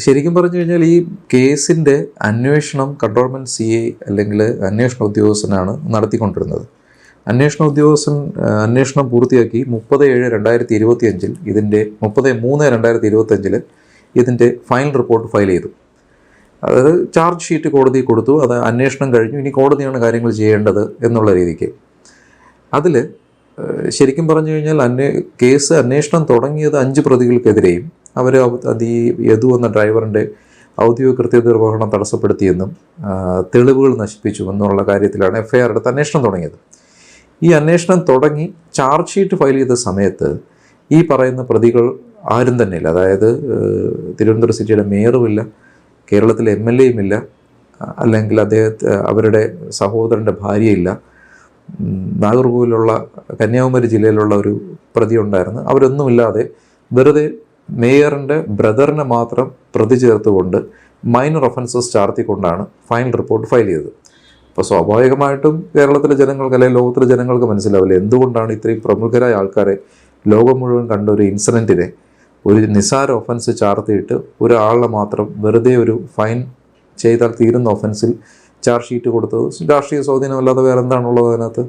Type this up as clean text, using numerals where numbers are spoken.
ശരിക്കും പറഞ്ഞു കഴിഞ്ഞാൽ ഈ കേസിൻ്റെ അന്വേഷണം കൺട്രോൾമെൻറ്റ് CI അല്ലെങ്കിൽ അന്വേഷണ ഉദ്യോഗസ്ഥനാണ് നടത്തിക്കൊണ്ടിരുന്നത്. അന്വേഷണം പൂർത്തിയാക്കി 30/7/2025 ഇതിൻ്റെ 30/3/2025 ഇതിൻ്റെ ഫൈനൽ റിപ്പോർട്ട് ഫയൽ ചെയ്തു. അതായത് ചാർജ് ഷീറ്റ് കോടതി കൊടുത്തു, അത് അന്വേഷണം കഴിഞ്ഞു, ഇനി കോടതിയാണ് കാര്യങ്ങൾ ചെയ്യേണ്ടത് എന്നുള്ള രീതിക്ക്. അതിൽ ശരിക്കും പറഞ്ഞു കഴിഞ്ഞാൽ കേസ് അന്വേഷണം തുടങ്ങിയത് 5 പ്രതികൾക്കെതിരെയും അവർ ഈ യദു എന്ന ഡ്രൈവറിൻ്റെ ഔദ്യോഗിക കൃത്യനിർവഹണം തടസ്സപ്പെടുത്തിയെന്നും തെളിവുകൾ നശിപ്പിച്ചു എന്നുള്ള കാര്യത്തിലാണ് FIR എടുത്ത് അന്വേഷണം തുടങ്ങിയത്. ഈ അന്വേഷണം തുടങ്ങി ചാർജ് ഷീറ്റ് ഫയൽ ചെയ്ത സമയത്ത് ഈ പറയുന്ന പ്രതികൾ ആരും തന്നെ ഇല്ല. അതായത് തിരുവനന്തപുരം സിറ്റിയുടെ മേയറുമില്ല, കേരളത്തിലെ MLA ഇല്ല, അല്ലെങ്കിൽ അവരുടെ സഹോദരൻ്റെ ഭാര്യയില്ല, നാഗർകോവിലുള്ള കന്യാകുമാരി ജില്ലയിലുള്ള ഒരു പ്രതി ഉണ്ടായിരുന്നു. അവരൊന്നുമില്ലാതെ വെറുതെ മേയറിൻ്റെ ബ്രദറിനെ മാത്രം പ്രതി ചേർത്തുകൊണ്ട് മൈനർ ഒഫൻസസ് ചാർത്തിക്കൊണ്ടാണ് ഫൈനൽ റിപ്പോർട്ട് ഫയൽ ചെയ്തത്. അപ്പോൾ സ്വാഭാവികമായിട്ടും കേരളത്തിലെ ജനങ്ങൾക്ക് അല്ലെങ്കിൽ ലോകത്തിലെ ജനങ്ങൾക്ക് മനസ്സിലാവില്ല എന്തുകൊണ്ടാണ് ഇത്രയും പ്രമുഖരായ ആൾക്കാരെ ലോകം മുഴുവൻ കണ്ട ഒരു ഇൻസിഡൻറ്റിനെ ഒരു നിസ്സാര ഒഫൻസ് ചാർത്തിയിട്ട് ഒരാളെ മാത്രം വെറുതെ ഒരു ഫൈൻ ചെയ്താൽ തീരുന്ന ഒഫൻസിൽ ചാർജ് ഷീറ്റ് കൊടുത്തത് രാഷ്ട്രീയ സ്വാധീനമല്ലാതെ വേറെ എന്താണുള്ളത് അതിനകത്ത്?